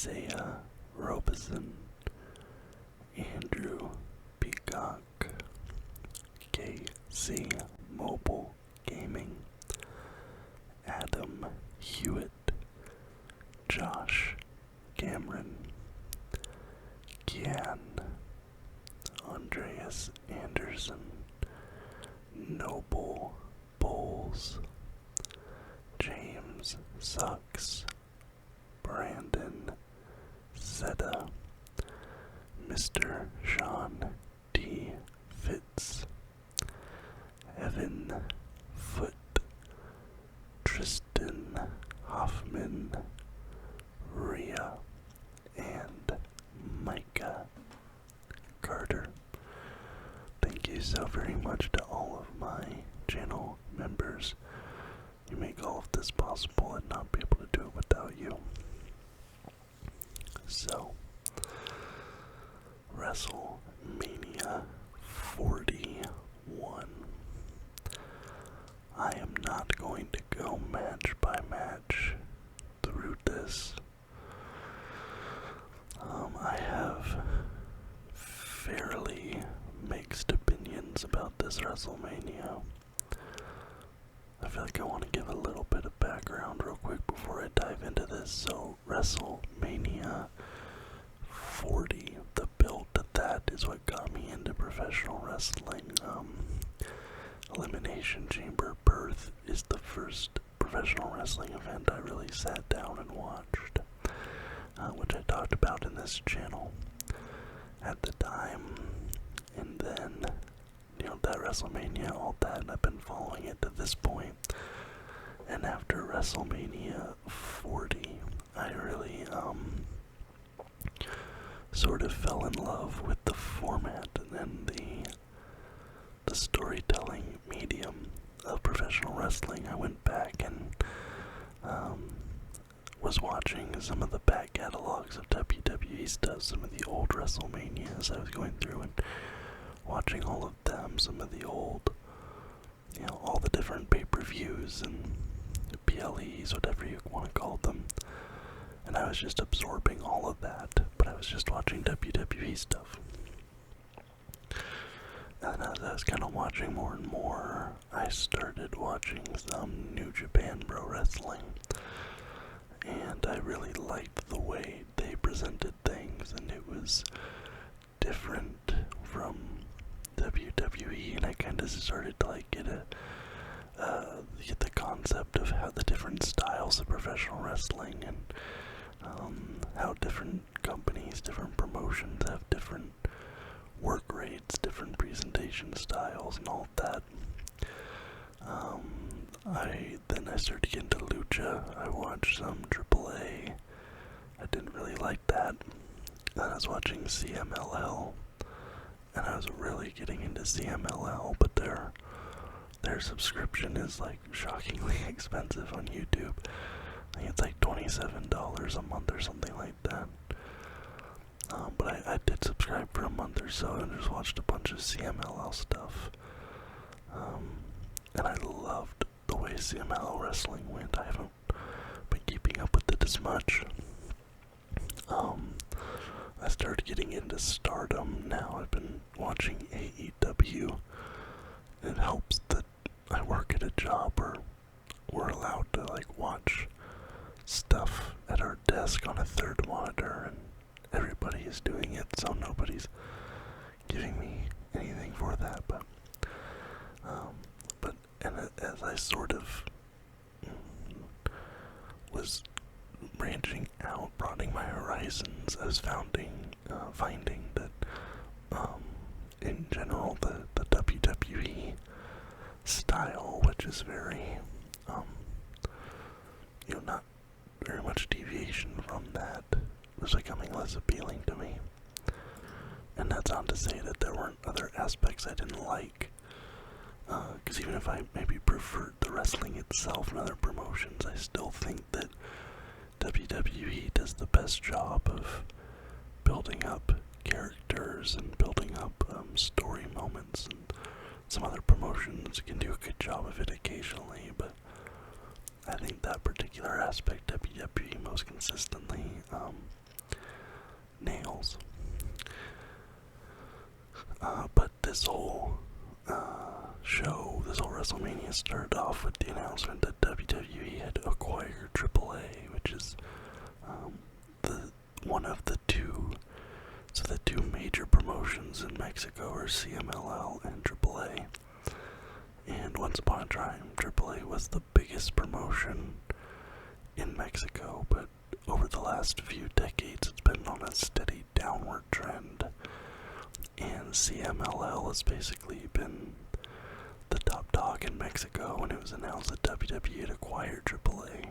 Isaiah Robeson, Andrew Peacock, KC Mobile Gaming, Adam Hewitt, Josh Cameron, Kian, Andreas Anderson, Noble Bowles, James Sucks, Brandon Zeta, Mr. Sean D. Fitz, Evan Foot, Tristan Hoffman, Rhea, and Micah Carter. Thank you so very much to all of my channel members. You make all of this possible. I'd not be able to do it without you. So, WrestleMania 41. I am not going to go match by match through this. I have fairly mixed opinions about this WrestleMania. I feel like I want to give a little bit of background real quick before I dive into this. So, WrestleMania 40, the build to that is what got me into professional wrestling. Elimination Chamber Birth is the first professional wrestling event I really sat down and watched, which I talked about in this channel at the time. And then, that WrestleMania, all that, and I've been following it to this point. And after WrestleMania 40, I really, sort of fell in love with the format and the storytelling medium of professional wrestling. I went back and, was watching some of the back catalogs of WWE stuff, some of the old WrestleManias I was going through and watching all of them, some of the old, all the different pay-per-views and PLEs, whatever you want to call them. And I was just absorbing all of that, but I was just watching WWE stuff. And as I was kind of watching more and more, I started watching some New Japan Pro Wrestling. And I really liked the way they presented things, and it was different from WWE, and I kind of started to get the concept of how the different styles of professional wrestling and how different companies, different promotions have different work rates, different presentation styles, and all that. I started to get into Lucha. I watched some AAA. I didn't really like that. Then I was watching CMLL, and I was really getting into CMLL, but their subscription is shockingly expensive on YouTube. I think it's $27 a month or something like that. But I did subscribe for a month or so and just watched a bunch of CMLL stuff. And I loved the way CMLL wrestling went. I haven't been keeping up with it as much. I started getting into Stardom. Now I've been watching AEW. It helps that I work at a job where we're allowed to watch stuff at our desk on a third monitor, and everybody is doing it, so nobody's giving me anything for that. But as I sort of was branching out, broadening my horizons, I was finding that in general the WWE style, which is very not very much deviation from that, was becoming less appealing to me. And that's not to say that there weren't other aspects I didn't like, because even if I maybe preferred the wrestling itself and other promotions, I still think that WWE does the best job of building up characters and building up story moments, and some other promotions can do a good job of it occasionally, but I think that particular aspect WWE most consistently this whole show, this whole WrestleMania started off with the announcement that WWE had acquired AAA, which is one of the two. So the two major promotions in Mexico are CMLL and AAA. And once upon a time, AAA was the biggest promotion in Mexico, but over the last few decades, it's been on a steady downward trend. And CMLL has basically been the top dog in Mexico when it was announced that WWE had acquired AAA.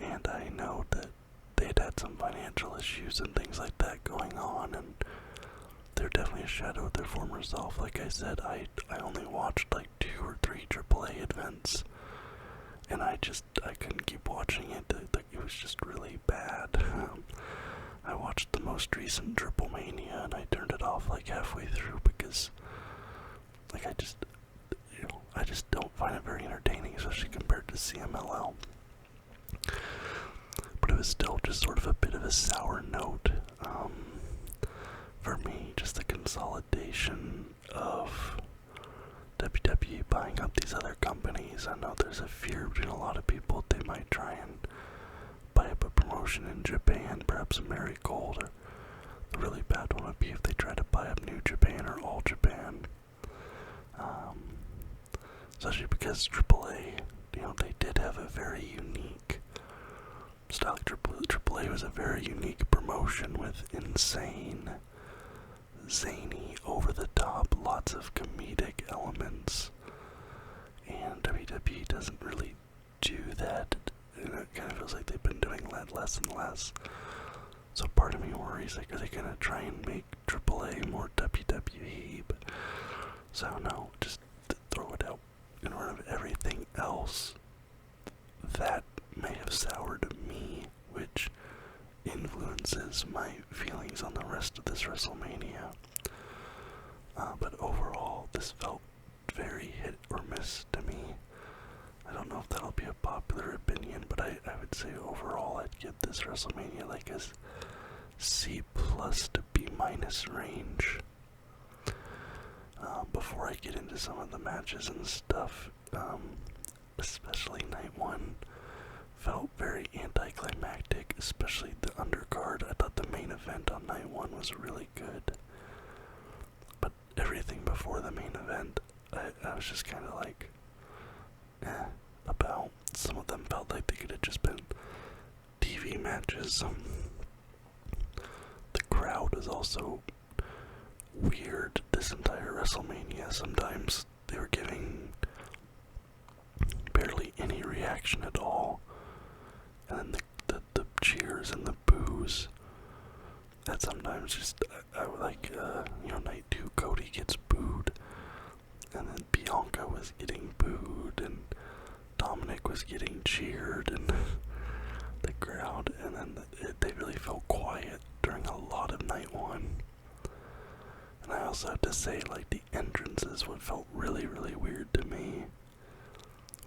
And I know that they had some financial issues and things like that going on, and they're definitely a shadow of their former self. Like I said, I only watched like 2 or 3 AAA events, and I couldn't keep watching it. It was just really bad. I watched the most recent Wrestlemania, and I turned it off like halfway through because, like, I just don't find it very entertaining, especially compared to CMLL. But it was still just sort of a bit of a sour note for me, just the consolidation of WWE buying up these other companies. I know there's a fear between a lot of people they might try and buy up a promotion in Japan, perhaps Marigold, or the really bad one would be if they try to buy up New Japan or All Japan. Especially because AAA, they did have a very unique style. AAA was a very unique promotion with insane, zany, over-the-top, lots of comedic elements, and WWE doesn't really do that, and it kind of feels like they've been doing that less and less. So part of me worries, like, are they gonna try and make AAA more WWE? But so I don't know, just throw it out in front of everything else that may have soured me, which influences my feelings on the rest of this WrestleMania. But overall, this felt very hit or miss to me. I don't know if that'll be a popular opinion, but I would say overall I'd give this WrestleMania like a C+ to B- range. Before I get into some of the matches and stuff, especially night 1 felt very anticlimactic, especially the undercard. I thought the main event on night 1 was really good, but everything before the main event, I was just kind of like, about. Some of them felt like they could have just been TV matches. The crowd was also weird this entire WrestleMania. Sometimes they were giving barely any reaction at all, and then the cheers and the boos, that sometimes just, I like, night 2, Cody gets booed, and then Bianca was getting booed, and Dominic was getting cheered, and the crowd, and then they really felt quiet during a lot of night 1. And I also have to say, like, the entrances, what felt really, really weird to me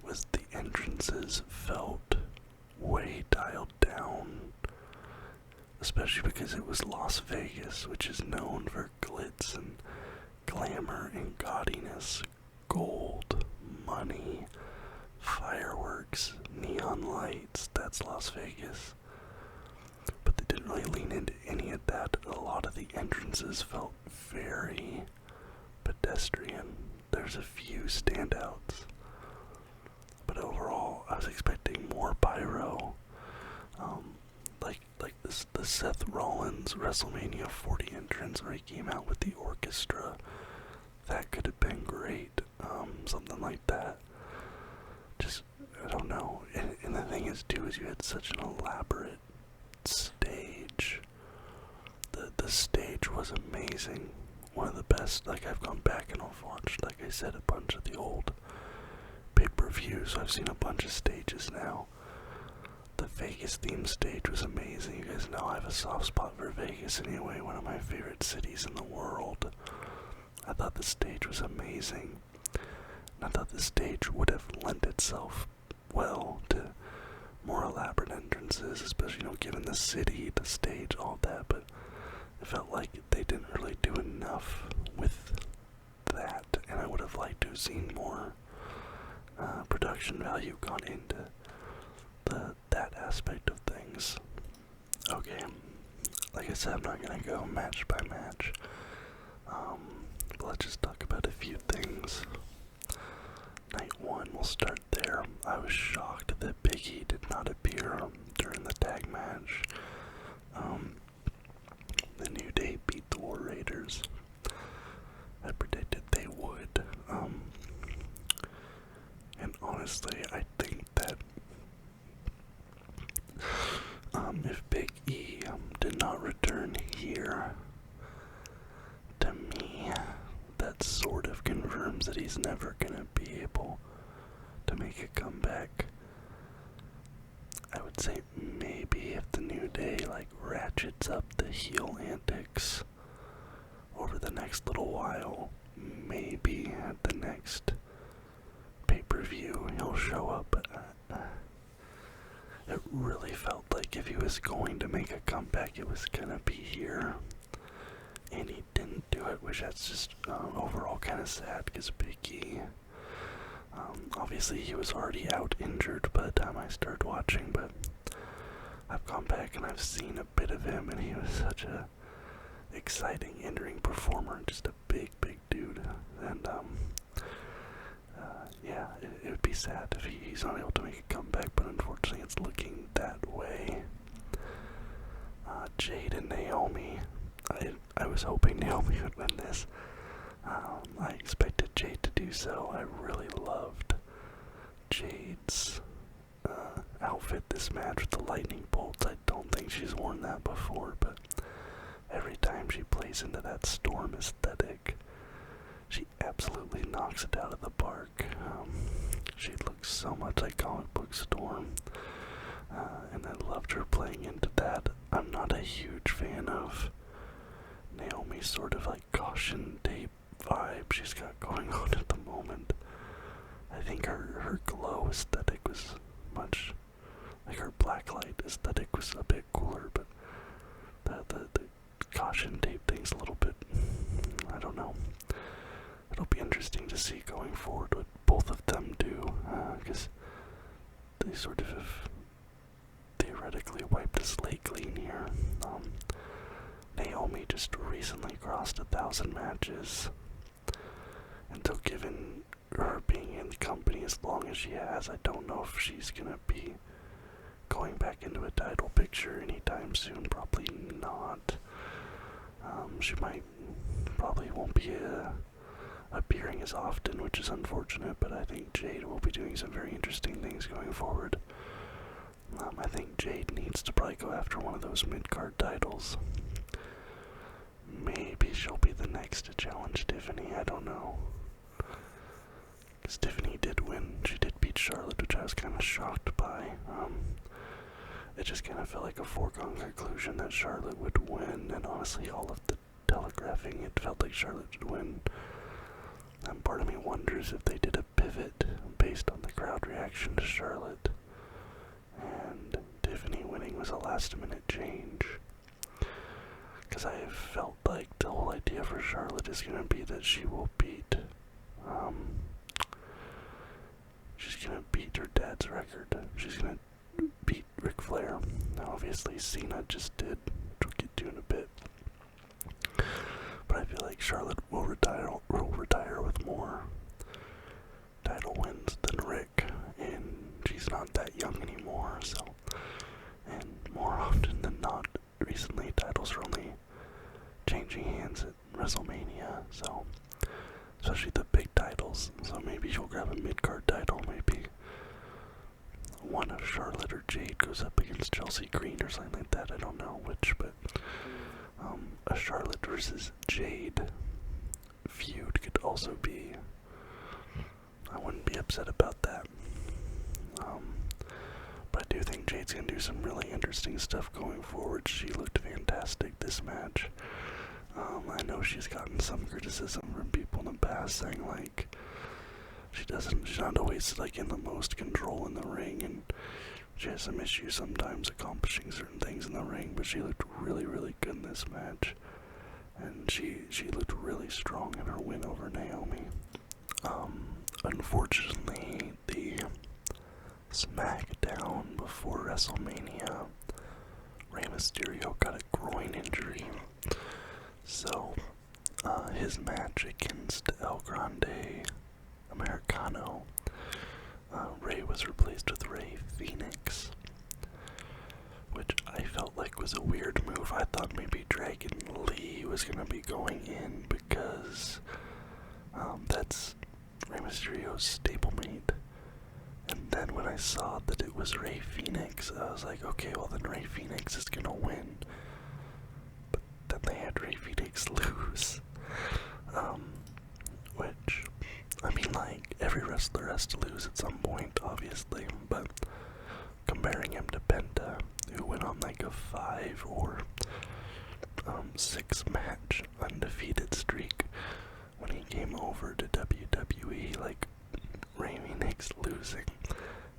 was the entrances felt way dialed down, especially because it was Las Vegas, which is known for glitz and glamour and gaudiness, gold, money, fireworks, neon lights. That's Las Vegas. But they didn't really lean into any of that. A lot of the entrances felt very pedestrian. There's a few standouts, but overall I was expecting more pyro. Like the Seth Rollins WrestleMania 40 entrance where he came out with the orchestra. That could have been great. Something like that. Just, I don't know. And the thing is too, is you had such an elaborate stage. The stage was amazing. One of the best. Like, I've gone back and I've watched, like I said, a bunch of the old pay-per-views. So I've seen a bunch of stages now. The Vegas themed stage was amazing. You guys know I have a soft spot for Vegas anyway, one of my favorite cities in the world. I thought the stage was amazing. And I thought the stage would have lent itself well to more elaborate entrances, especially, given the city, the stage, all that, but it felt like they didn't really do enough with that, and I would have liked to have seen more production value gone into that aspect of things. Okay, like I said, I'm not gonna go match by match. But let's just talk about a few things. Night 1, we'll start there. I was shocked that Big E did not appear during the tag match. The New Day beat the War Raiders. I predicted they would. And honestly, I think that if Big E did not return here, to me, that sort of confirms that he's never gonna be able to make a comeback. I would say maybe if the New Day like ratchets up the heel antics over the next little while, maybe at the next pay-per-view he'll show up. It really felt like if he was going to make a comeback, it was gonna be here, and he didn't do it, which that's just overall kind of sad, because Big E, obviously he was already out injured by the time I started watching, but I've gone back and I've seen a bit of him, and he was such a exciting in-ring performer, just a big dude, and yeah, it would be sad if he's not able to make a comeback, but unfortunately it's looking that way. Jade and Naomi, I was hoping Naomi would win this. I expected Jade to do so. I really loved Jade's outfit this match with the lightning bolts. I don't think she's worn that before, but every time she plays into that Storm aesthetic, she absolutely knocks it out of the park. She looks so much like comic book Storm, and I loved her playing into that. I'm not a huge fan of Naomi's sort of like caution tape vibe she's got going on at the moment. I think her glow aesthetic was much, like her blacklight aesthetic was a bit cooler, but the caution tape thing's a little bit, I don't know. It'll be interesting to see going forward what both of them do, because they sort of have theoretically wiped the slate clean here. Naomi just recently crossed 1,000 matches, and so given her being in the company as long as she has, I don't know if she's gonna be going back into a title picture anytime soon. Probably not. She probably won't be appearing as often, which is unfortunate, but I think Jade will be doing some very interesting things going forward. I think Jade needs to probably go after one of those mid-card titles. Maybe she'll be the next to challenge Tiffany, I don't know. Because Tiffany did win, she did beat Charlotte, which I was kind of shocked by. It just kind of felt like a foregone conclusion that Charlotte would win, and honestly all of the telegraphing, it felt like Charlotte would win. And part of me wonders if they did a pivot based on the crowd reaction to Charlotte, and Tiffany winning was a last-minute change. Because I have felt like the whole idea for Charlotte is going to be that she will beat, she's going to beat her dad's record. She's going to beat Ric Flair. Now obviously Cena just did, which we'll get to in a bit. But I feel like Charlotte will retire with more title wins than Rick, and she's not that young anymore, so, and more often than not, recently titles are only changing hands at WrestleMania, so, especially the big titles, so maybe she'll grab a mid-card title, maybe one of Charlotte or Jade goes up against Chelsea Green or something like that, I don't know which, but a Charlotte versus Jade feud could also be, I wouldn't be upset about that. But I do think Jade's gonna do some really interesting stuff going forward. She looked fantastic this match. I know she's gotten some criticism from people in the past saying like she's not always like in the most control in the ring, and she has some issues sometimes accomplishing certain things in the ring, but she looked really good in this match. and she looked really strong in her win over Naomi. Unfortunately, the SmackDown before WrestleMania, Rey Mysterio got a groin injury, so his match against El Grande Americano, Rey was replaced with Rey Fenix, which I felt like was a weird move. I thought maybe Dragon Lee was going to be going in because that's Rey Mysterio's stablemate. And then when I saw that it was Rey Fenix, I was like, okay, well then Rey Fenix is going to win. But then they had Rey Fenix lose. Which, I mean, like, every wrestler has to lose at some point, obviously, but comparing him to Penta, who went on like a 5 or 6 match undefeated streak when he came over to WWE, like, Rey Fenix losing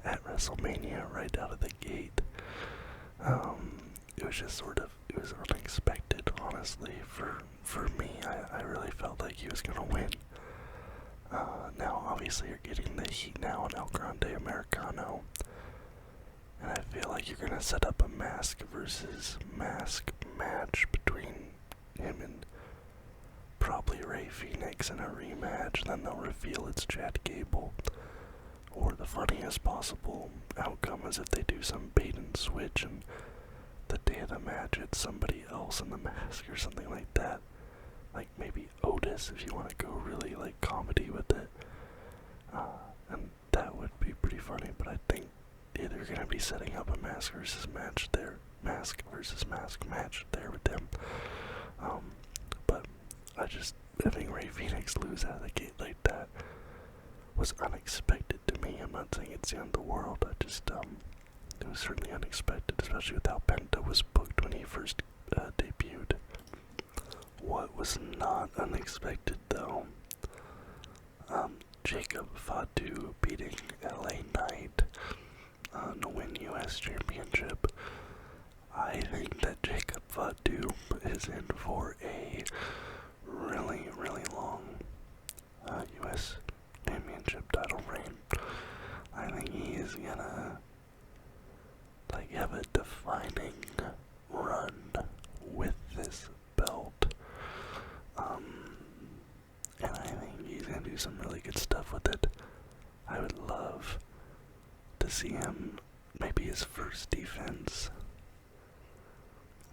at WrestleMania right out of the gate, it was just sort of, it was unexpected, honestly, for me. I really felt like he was gonna win. Now, obviously, you're getting the heat now on El Grande Americano, and I feel like you're gonna set up a mask versus mask match between him and probably Rey Fenix in a rematch, and then they'll reveal it's Chad Gable. Or the funniest possible outcome is if they do some bait and switch, and the day of the match it's somebody else in the mask or something like that. Like maybe Otis, if you want to go really like comedy with it. And that would be pretty funny, but I think they're going to be setting up a mask versus match there. Mask versus mask match there with them. But I just, having Rey Fenix lose out of the gate like that was unexpected to me. I'm not saying it's the end of the world, I just, it was certainly unexpected, especially with how Penta was booked when he first debuted. What was not unexpected, though, Jacob Fatu beating LA Knight to win US Championship. I think that Jacob Fatu is in for a really, really long US Championship title reign. I think he is gonna like have a defining run with this belt. And I think he's gonna do some really good stuff with it. I would love to see him, maybe his first defense.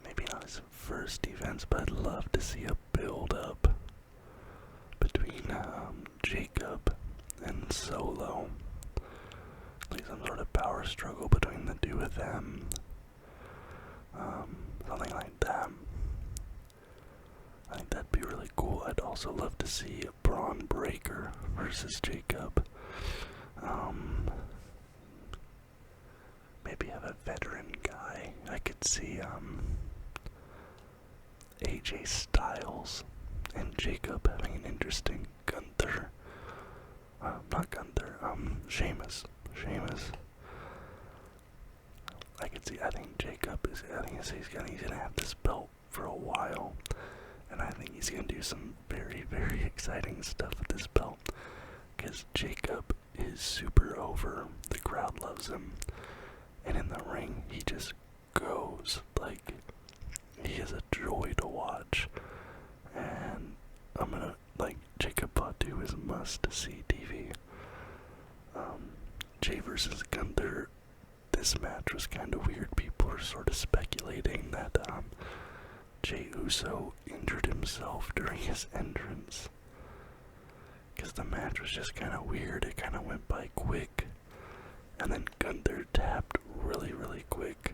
Maybe not his first defense, but I'd love to see a build-up between Jacob and Solo. Like some sort of power struggle between the two of them. Something like that. I think that'd be really cool. I'd also love to see Braun Breaker versus Jacob. Maybe have a veteran guy. I could see AJ Styles and Jacob having an interesting Gunther. Not Gunther, Sheamus. I could see, I think Jacob is, he's gonna have this belt for a while. And I think he's going to do some very, very exciting stuff with this belt. Because Jacob is super over. The crowd loves him. And in the ring, he just goes. Like, he is a joy to watch. And I'm going to, like, Jacob Fatu is must-see TV. Jay versus Gunther, this match was kind of weird. People are sort of speculating that, Jey Uso injured himself during his entrance, because the match was just kind of weird. It kind of went by quick, and then Gunther tapped really, really quick.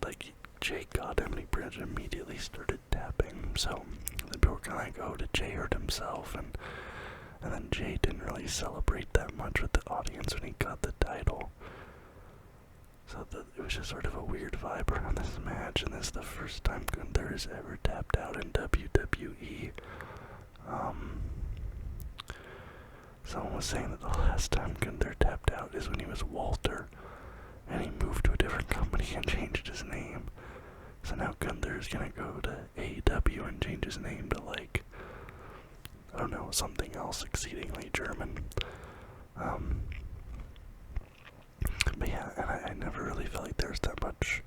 Like Jey got him, and he pretty much immediately started tapping. So the people were kind of like, "Oh, did Jey hurt himself?" And then Jey didn't really celebrate that much with the audience when he got the title. So it was just sort of a weird vibe around this match, and this is the first time Gunther has ever tapped out in WWE. Someone was saying that the last time Gunther tapped out is when he was Walter, and he moved to a different company and changed his name. So now Gunther is gonna go to AEW you and change his name to, like, I don't know, something else exceedingly German. But yeah, and I never really felt like there was that much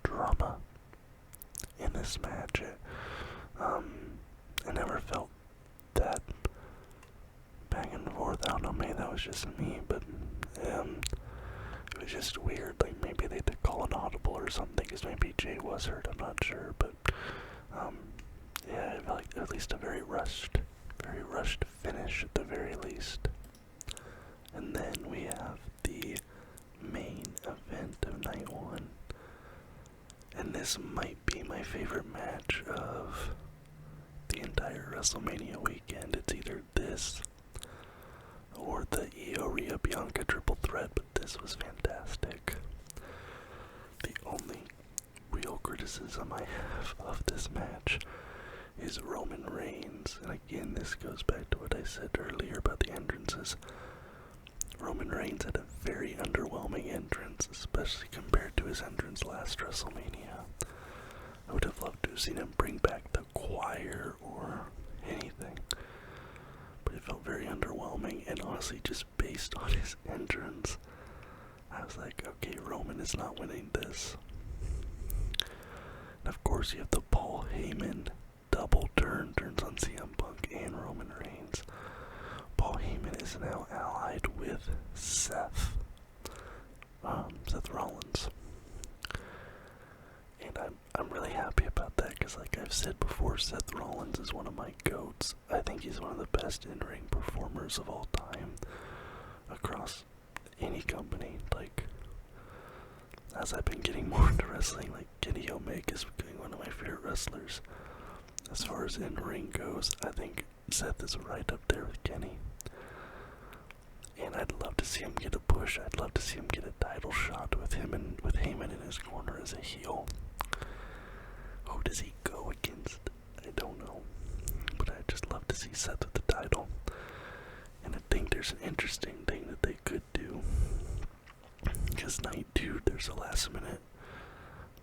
drama in this match. I never felt that back and forth. I don't know, maybe that was just me, but it was just weird. Like, maybe they had to call an audible or something, because maybe Jay was hurt, I'm not sure, but yeah, I felt like at least a very rushed finish at the very least. And then we have the main event of night one. And this might be my favorite match of the entire WrestleMania weekend. It's either this or the Io Rhea Bianca triple threat, but this was fantastic. The only real criticism I have of this match is Roman Reigns. And again, this goes back to what I said earlier about the entrances. Roman Reigns had a very underwhelming entrance, especially compared to his entrance last WrestleMania. I would have loved to have seen him bring back the choir or anything, but it felt very underwhelming, and honestly, just based on his entrance, I was like, okay, Roman is not winning this. And of course, you have the Paul Heyman double turns on CM Punk and Roman Reigns. Paul Heyman is now allied with Seth Rollins. And I'm really happy about that, because like I've said before, Seth Rollins is one of my GOATs. I think he's one of the best in-ring performers of all time across any company. Like, as I've been getting more into wrestling, like Kenny Omega is becoming one of my favorite wrestlers. As far as in-ring goes, I think Seth is right up there with Kenny. And I'd love to see him get a push. I'd love to see him get a title shot with Heyman in his corner as a heel. Who does he go against? I don't know. But I'd just love to see Seth with the title. And I think there's an interesting thing that they could do. Because night 2, there's a last minute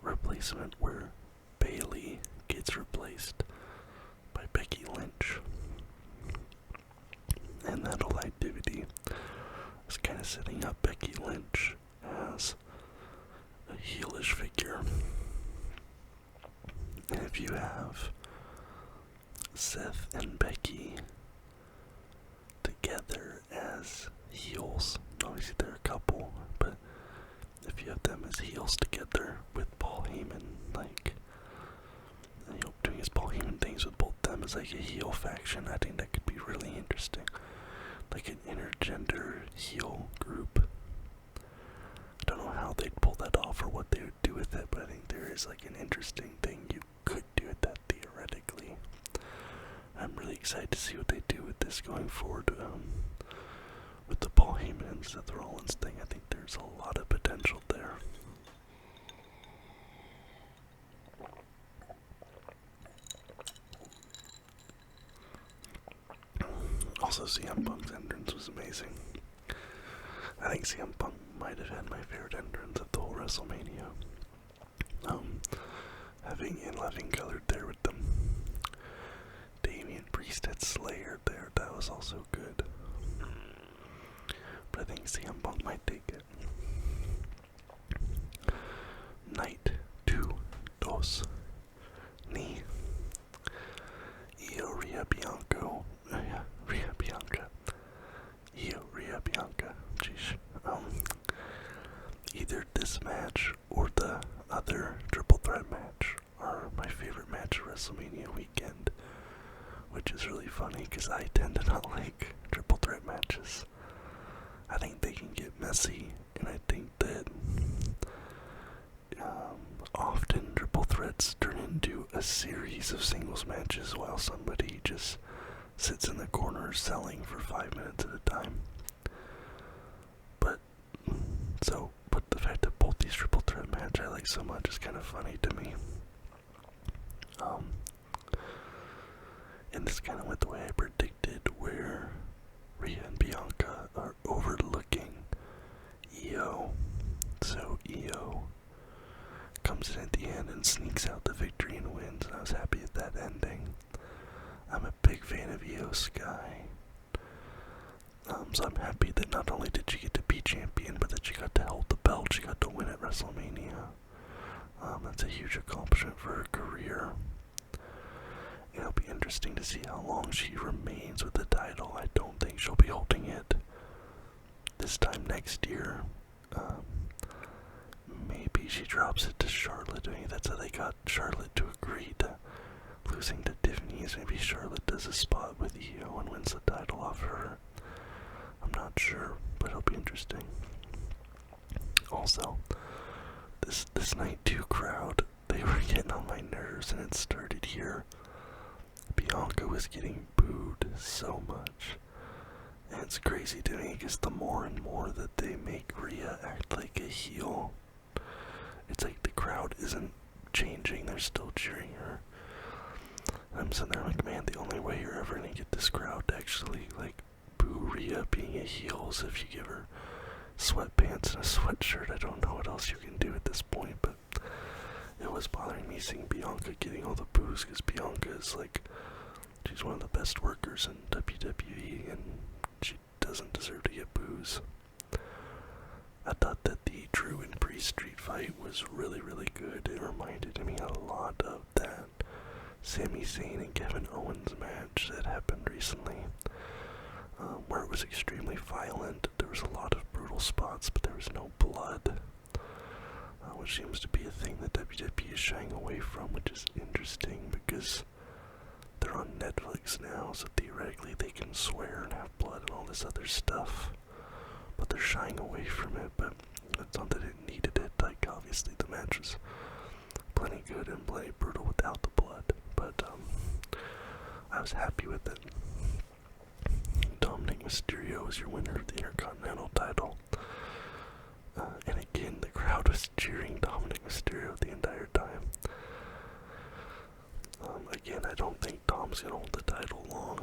replacement where Bayley gets replaced by Becky Lynch. And that whole activity is kind of setting up Becky Lynch as a heelish figure. And if you have Seth and Becky together as heels, obviously they're a couple, but if you have them as heels together with Paul Heyman, like, doing his Paul Heyman things with both them as like a heel faction, I think that could be really interesting. Like an intergender heel group. I don't know how they'd pull that off or what they would do with it, but I think there is like an interesting thing you could do with that theoretically. I'm really excited to see what they do with this going forward. With the Paul Heyman and Seth Rollins thing, I think there's a lot of potential there. Also, CM Punk's entrance was amazing. I think CM Punk might have had my favorite entrance of the whole WrestleMania. Having in living colored there with them. Damian Priest had Slayer there, that was also good. But I think CM Punk might take it. Night 2, dos, ni. Io Rhea Bianca. Io Rhea Bianca. Jeez. Either this match or the other triple threat match are my favorite match of WrestleMania weekend, which is really funny because I tend to not like triple threat matches. I think they can get messy, and I think that often triple threats turn into a series of singles matches while somebody just sits in the corner selling for 5 minutes at a time. But the fact that both these triple threat matches I like so much is kind of funny to me. And this kind of went the way I predicted, where Rhea and Bianca are overlooking Io. So Io comes in at the end and sneaks out the victory and wins, and I was happy with that ending. I'm a big fan of Io Sky. So I'm happy that not only did she get to be champion, but that she got to hold the belt, she got to win at WrestleMania. That's a huge accomplishment for her career. It'll be interesting to see how long she remains with the title. I don't think she'll be holding it this time next year. Maybe she drops it to Charlotte. I mean, that's how they got Charlotte to agree to losing to Tiffany's. Maybe Charlotte does a spot with Io and wins the title off her. I'm not sure, but it'll be interesting. Also, this night 2 crowd, they were getting on my nerves, and it started here. Bianca was getting booed so much. And it's crazy to me because the more and more that they make Rhea act like a heel, it's like the crowd isn't changing, they're still cheering her. And I'm sitting there like, man, the only way you're ever gonna get this crowd to actually like boo Rhea being a heel is if you give her sweatpants and a sweatshirt. I don't know what else you can do at this point, but it was bothering me seeing Bianca getting all the boos because Bianca is like, she's one of the best workers in WWE and she doesn't deserve to get boos. I thought that the Drew and Priest Street fight was really, really good. It reminded me a lot of that Sami Zayn and Kevin Owens match that happened recently, where it was extremely violent. There was a lot of brutal spots, but there was no blood, which seems to be a thing that WWE is shying away from, which is interesting because they're on Netflix now, so theoretically they can swear and have blood and all this other stuff, but they're shying away from it. But it's not that it needed it. Like, obviously the match was plenty good and plenty brutal without the blood, but I was happy with it. Dominic Mysterio is your winner of the Intercontinental title. And again, the crowd was cheering Dominic Mysterio the entire time. Again, I don't think Dom's gonna hold the title long.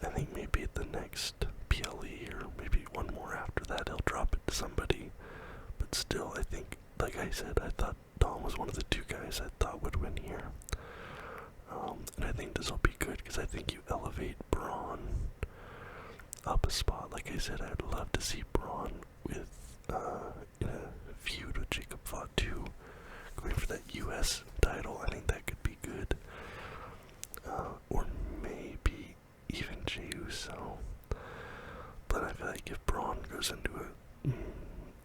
I think maybe at the next PLE or maybe one more after that, he'll drop it to somebody. But still, I think, like I said, I thought Dom was one of the 2 guys I thought would win here. And I think this will be good because I think you elevate Braun up a spot. Like I said, I'd love to see Braun with in a feud with Jacob Fatu, going for that US title. I think that could be good. Or maybe even Jey Uso. But I feel like if Braun goes into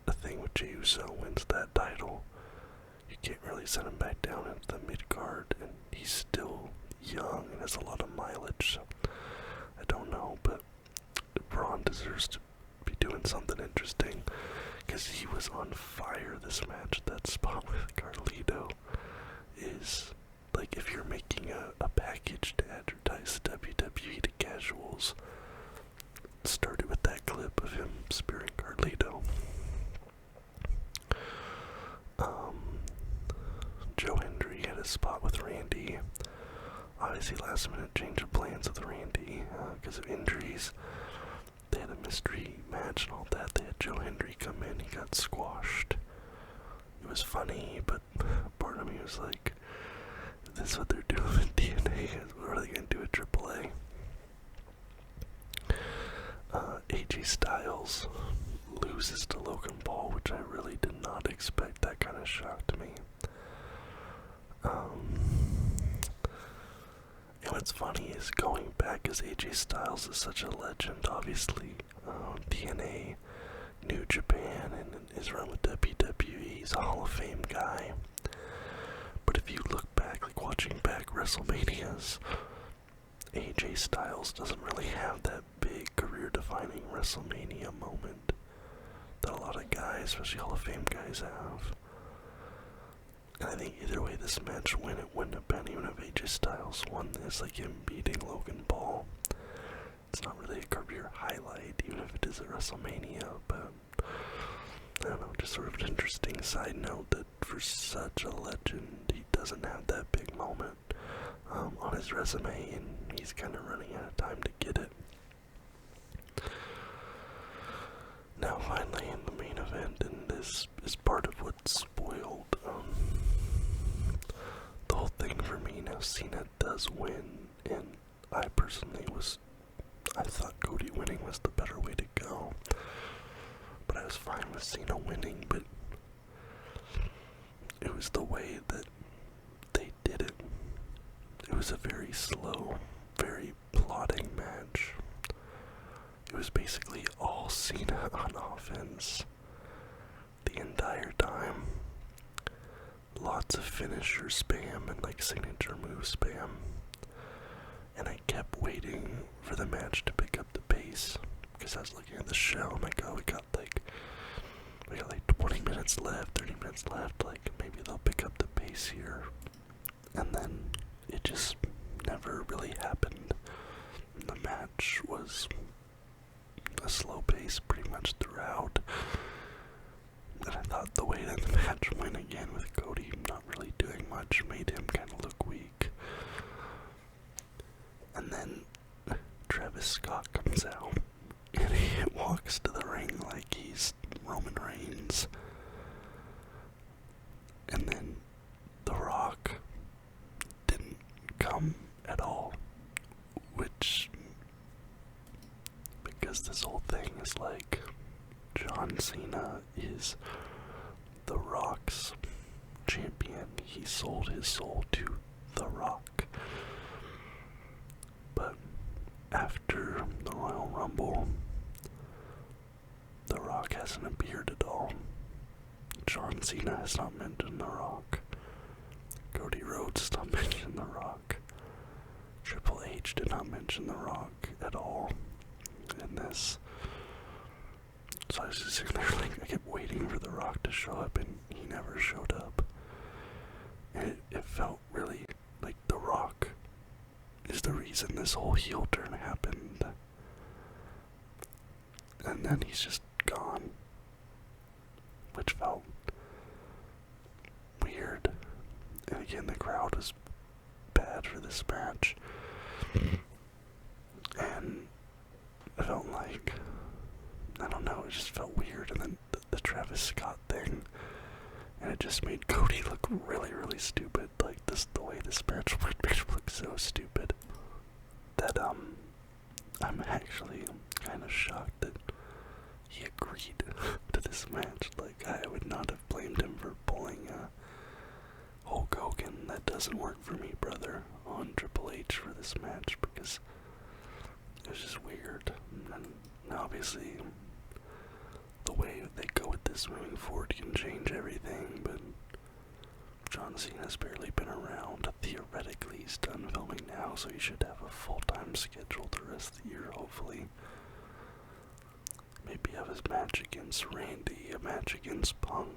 a thing with Jey Uso, wins that title, you can't really send him back down into the mid-card, and he's still young and has a lot of mileage, so I don't know, but Braun deserves to be doing something interesting, because he was on fire this match. That spot with Carlito is, like, if you're making a package to advertise WWE to casuals, started with that clip of him spearing Carlito. Joe Hendry had a spot with Randy. Obviously, last minute change of plans with Randy because of injuries. They had a mystery match and all that. They had Joe Hendry come in. He got squashed. It was funny, but part of me was like, this is what they're doing with TNA. What are they going to do at AAA? AJ Styles loses to Logan Paul, which I really did not expect. That kind of shocked me. And what's funny is going back, as AJ Styles is such a legend, obviously, TNA, New Japan, and his run with WWE, he's a Hall of Fame guy. But if you look back, like watching back WrestleManias, AJ Styles doesn't really have that big career-defining WrestleMania moment that a lot of guys, especially Hall of Fame guys, have. And I think either way this match win, it wouldn't have been, even if AJ Styles won this, like him beating Logan Paul. It's not really a career highlight, even if it is at WrestleMania, but I don't know, just sort of an interesting side note that for such a legend, he doesn't have that big moment on his resume, and he's kind of running out of time to get it. Now finally in the main event, and this is part of what's spoiled Cena does win, and I thought Cody winning was the better way to go. But I was fine with Cena winning, but it was the way that they did it. It was a very slow, very plodding match. It was basically all Cena on offense the entire time. Lots of finisher spam and like signature move spam. And I kept waiting for the match to pick up the pace because I was looking at the show. I'm like, oh, we got like 20 minutes left, 30 minutes left. Like maybe they'll pick up the pace here. And then it just never really happened. The match was a slow pace pretty much throughout. And I thought the way that the match went again with Cody not really doing much made him kind of look weak. And then Travis Scott comes out and he walks to the ring like he's Roman Reigns. And then The Rock didn't come at all, which, because this whole thing is like John Cena is The Rock's champion. He sold his soul to The Rock. But after the Royal Rumble, The Rock hasn't appeared at all. John Cena has not mentioned The Rock. Cody Rhodes has not mentioned The Rock. Triple H did not mention The Rock at all in this. So I was just sitting there like, I kept waiting for The Rock to show up and he never showed up. And it felt really like The Rock is the reason this whole heel turn happened. And then he's just gone. Which felt weird. And again, the crowd was bad for this match. And it felt like, I don't know, it just felt weird. And then the Travis Scott thing, and it just made Cody look really, really stupid. Like, the way this match made him look so stupid that I'm actually kind of shocked that he agreed to this match. Like, I would not have blamed him for pulling Hulk Hogan. That doesn't work for me, brother, on Triple H for this match, because it was just weird. And obviously, the way they go with this moving forward can change everything, but John Cena's barely been around. Theoretically, he's done filming now, so he should have a full-time schedule the rest of the year, hopefully. Maybe have his match against Randy, a match against Punk.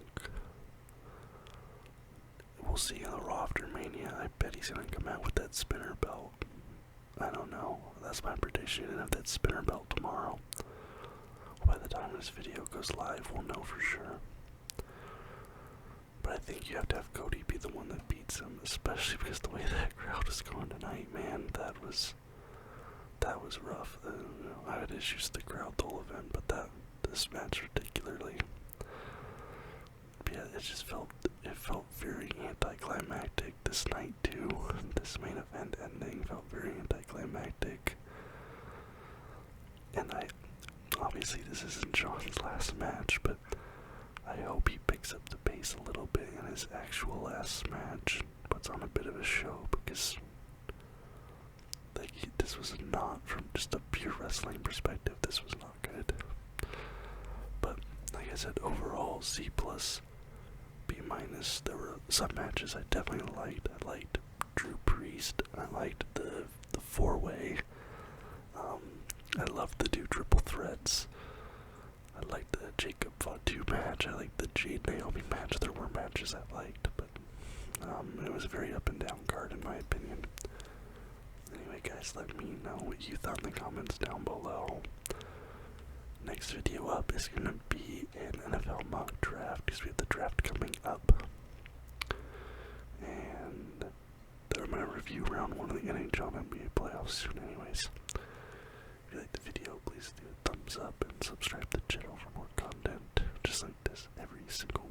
We'll see in the Raw after Mania. I bet he's gonna come out with that spinner belt. I don't know. That's my prediction. He'll have that spinner belt tomorrow. By the time this video goes live, we'll know for sure. But I think you have to have Cody be the one that beats him, especially because the way that crowd was going tonight, man, that was rough. I had issues with the crowd the whole event, but this match particularly, yeah, it felt very anticlimactic this night too. This main event ending felt very anticlimactic, and obviously this isn't John's last match, but I hope he picks up the pace a little bit in his actual last match, puts on a bit of a show, because this was not, from just a pure wrestling perspective, this was not good. But like I said, overall C+, B-. There were some matches I definitely liked. I liked Drew Priest. I liked the 4-way. I loved the 2 triple threats. I liked the Jacob Fatu match. I liked the Jade Naomi match. There were matches I liked, but it was a very up and down card in my opinion. Anyway, guys, let me know what you thought in the comments down below. Next video up is going to be an NFL mock draft, because we have the draft coming up. And I'm going to review round 1 of the NHL and NBA playoffs soon anyways. If you liked the video, please do a thumbs up and subscribe to the channel for more content just like this every single